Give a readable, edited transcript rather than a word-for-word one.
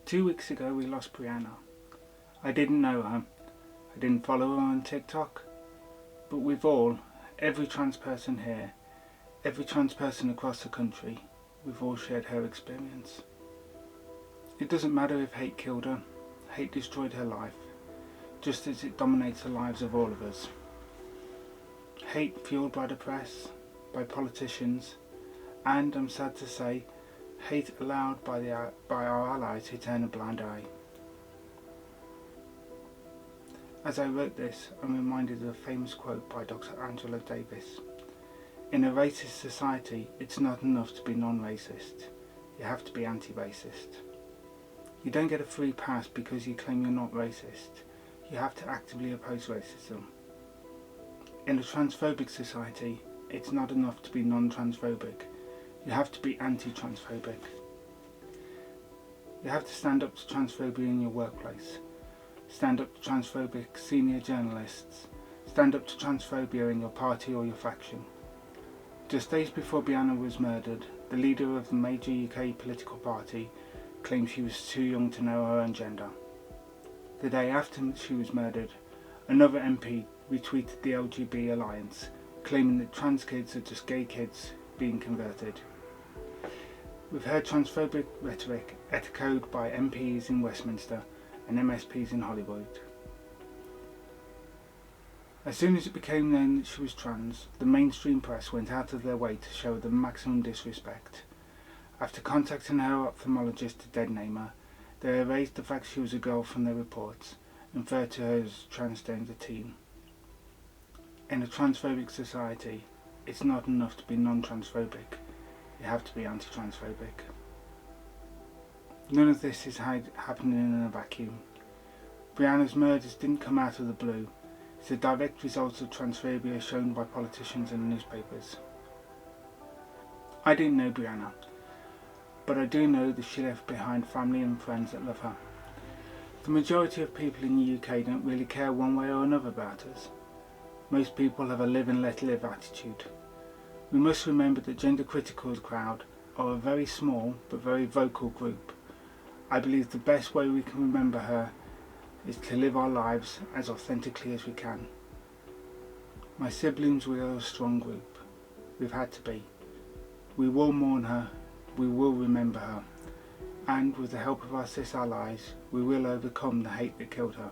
2 weeks ago we lost Brianna. I didn't know her, I didn't follow her on TikTok, but we've all, every trans person here, every trans person across the country, we've all shared her experience. It doesn't matter if hate killed her, hate destroyed her life, just as it dominates the lives of all of us. Hate fueled by the press, by politicians, and, I'm sad to say, hate allowed by our allies who turn a blind eye. As I wrote this, I'm reminded of a famous quote by Dr. Angela Davis. In a racist society, it's not enough to be non-racist. You have to be anti-racist. You don't get a free pass because you claim you're not racist. You have to actively oppose racism. In a transphobic society, it's not enough to be non-transphobic. You have to be anti-transphobic. You have to stand up to transphobia in your workplace. Stand up to transphobic senior journalists. Stand up to transphobia in your party or your faction. Just days before Brianna was murdered, the leader of the major UK political party claimed she was too young to know her own gender. The day after she was murdered, another MP retweeted the LGBT Alliance, claiming that trans kids are just gay kids being converted. We've heard transphobic rhetoric echoed by MPs in Westminster and MSPs in Hollywood. As soon as it became known that she was trans, the mainstream press went out of their way to show her the maximum disrespect. After contacting her ophthalmologist to dead name her, they erased the fact she was a girl from their reports and referred to her as transgender teen. In a transphobic society, it's not enough to be non-transphobic. You have to be anti-transphobic. None of this is happening in a vacuum. Brianna's murders didn't come out of the blue. It's a direct result of transphobia shown by politicians and newspapers. I didn't know Brianna, but I do know that she left behind family and friends that love her. The majority of people in the UK don't really care one way or another about us. Most people have a live and let live attitude. We must remember that gender critical crowd are a very small but very vocal group. I believe the best way we can remember her is to live our lives as authentically as we can. My siblings, we are a strong group. We've had to be. We will mourn her, we will remember her, and with the help of our cis allies, we will overcome the hate that killed her.